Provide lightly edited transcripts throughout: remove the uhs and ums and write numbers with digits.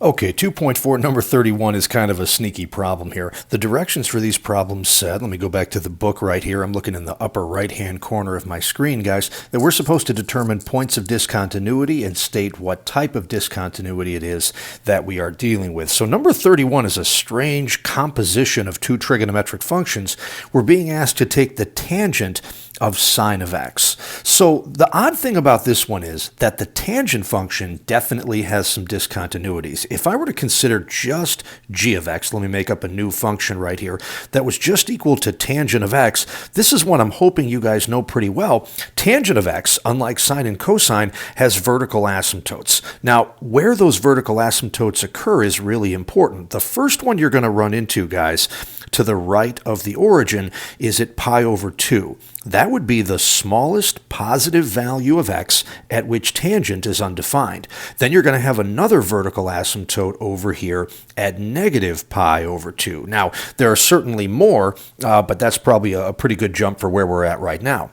Okay, 2.4, number 31 is kind of a sneaky problem here. The directions for these problems said, let me go back to the book right here. I'm looking in the upper right-hand corner of my screen, guys, that we're supposed to determine points of discontinuity and state what type of discontinuity it is that we are dealing with. So number 31 is a strange composition of two trigonometric functions. We're being asked to take the tangent of sine of x. So the odd thing about this one is that the tangent function definitely has some discontinuities. If I were to consider just g of x, let me make up a new function right here, that was just equal to tangent of x, this is one I'm hoping you guys know pretty well. Tangent of x, unlike sine and cosine, has vertical asymptotes. Now, where those vertical asymptotes occur is really important. The first one you're going to run into, guys, to the right of the origin is at pi over 2. That would be the smallest positive value of x at which tangent is undefined. Then you're going to have another vertical asymptote over here at negative pi over 2. Now, there are certainly more, but that's probably a pretty good jump for where we're at right now.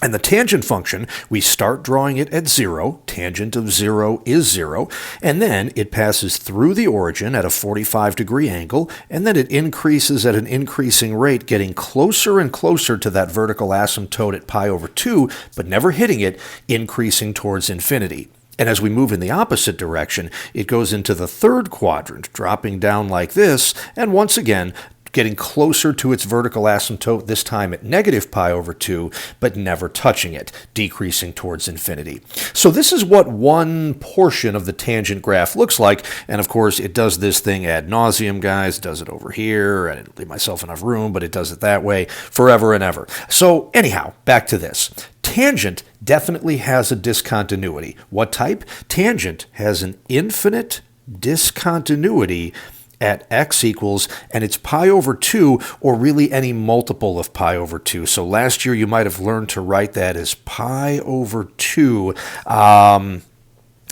And the tangent function, we start drawing it at 0. Tangent of 0 is 0. And then it passes through the origin at a 45-degree angle, and then it increases at an increasing rate, getting closer and closer to that vertical asymptote at pi over 2, but never hitting it, increasing towards infinity. And as we move in the opposite direction, it goes into the third quadrant, dropping down like this, and once again, getting closer to its vertical asymptote, this time at negative pi over 2, but never touching it, decreasing towards infinity. So this is what one portion of the tangent graph looks like, and of course it does this thing ad nauseum, guys. It does it over here. I didn't leave myself enough room, but it does it that way forever and ever. So anyhow, back to this. Tangent definitely has a discontinuity. What type? Tangent has an infinite discontinuity at x equals, and it's pi over 2, or really any multiple of pi over 2. So last year you might have learned to write that as pi over 2.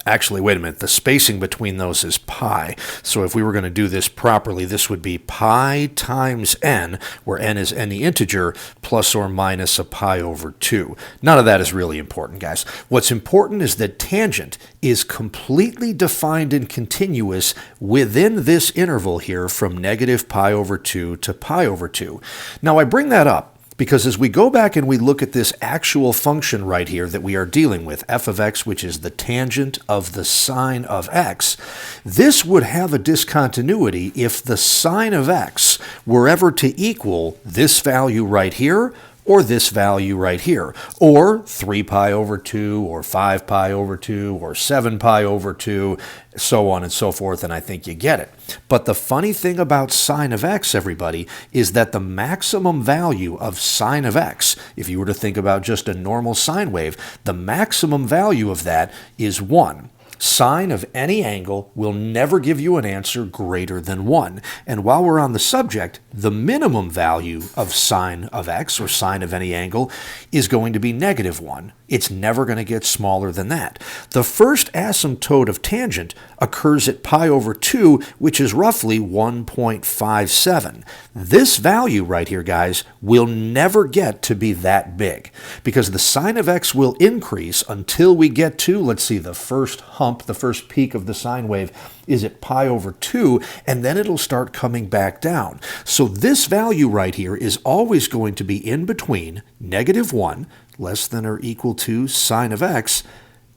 Actually, wait a minute, the spacing between those is pi. So if we were going to do this properly, this would be pi times n, where n is any integer, plus or minus a pi over 2. None of that is really important, guys. What's important is that tangent is completely defined and continuous within this interval here from negative pi over 2 to pi over 2. Now, I bring that up because as we go back and we look at this actual function right here that we are dealing with, f of x, which is the tangent of the sine of x, this would have a discontinuity if the sine of x were ever to equal this value right here, or this value right here, or 3 pi over 2, or 5 pi over 2, or 7 pi over 2, so on and so forth, and I think you get it. But the funny thing about sine of x, everybody, is that the maximum value of sine of x, if you were to think about just a normal sine wave, the maximum value of that is 1. Sine of any angle will never give you an answer greater than 1. And while we're on the subject, the minimum value of sine of x, or sine of any angle, is going to be negative 1. It's never going to get smaller than that. The first asymptote of tangent occurs at pi over 2, which is roughly 1.57. This value right here, guys, will never get to be that big, because the sine of x will increase until we get to, let's see, the first hump, the first peak of the sine wave is at pi over 2, and then it'll start coming back down. So this value right here is always going to be in between negative 1, less than or equal to sine of x,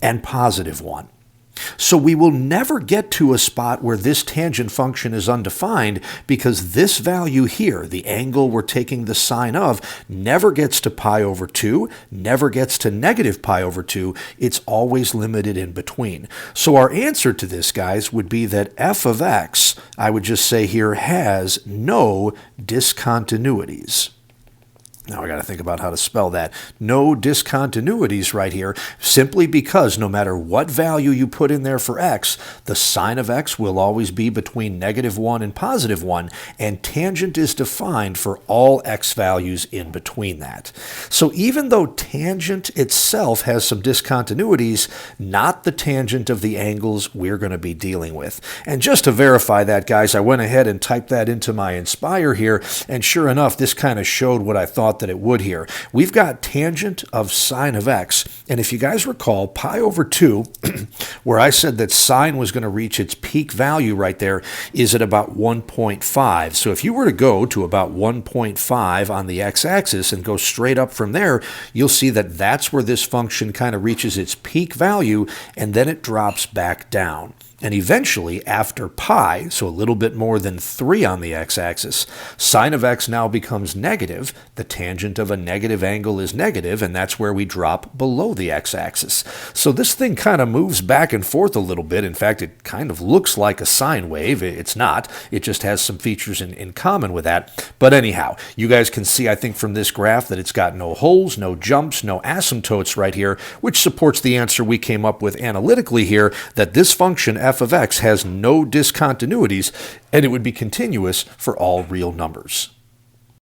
and positive 1. So we will never get to a spot where this tangent function is undefined, because this value here, the angle we're taking the sine of, never gets to pi over 2, never gets to negative pi over 2. It's always limited in between. So our answer to this, guys, would be that f of x, I would just say here, has no discontinuities. Now I got to think about how to spell that. No discontinuities right here, simply because no matter what value you put in there for x, the sine of x will always be between negative 1 and positive 1, and tangent is defined for all x values in between that. So even though tangent itself has some discontinuities, not the tangent of the angles we're going to be dealing with. And just to verify that, guys, I went ahead and typed that into my Inspire here, and sure enough, this kind of showed what I thought thought that it would here. We've got tangent of sine of x, and if you guys recall, pi over 2, where I said that sine was going to reach its peak value right there, is at about 1.5. So if you were to go to about 1.5 on the x-axis and go straight up from there, you'll see that that's where this function kind of reaches its peak value, and then it drops back down. And eventually, after pi, so a little bit more than 3 on the x-axis, sine of x now becomes negative. The tangent of a negative angle is negative, and that's where we drop below the x-axis. So this thing kind of moves back and forth a little bit. In fact, it kind of looks like a sine wave. It's not. It just has some features in common with that. But anyhow, you guys can see, I think, from this graph that it's got no holes, no jumps, no asymptotes right here, which supports the answer we came up with analytically here, that this function f of x has no discontinuities, and it would be continuous for all real numbers.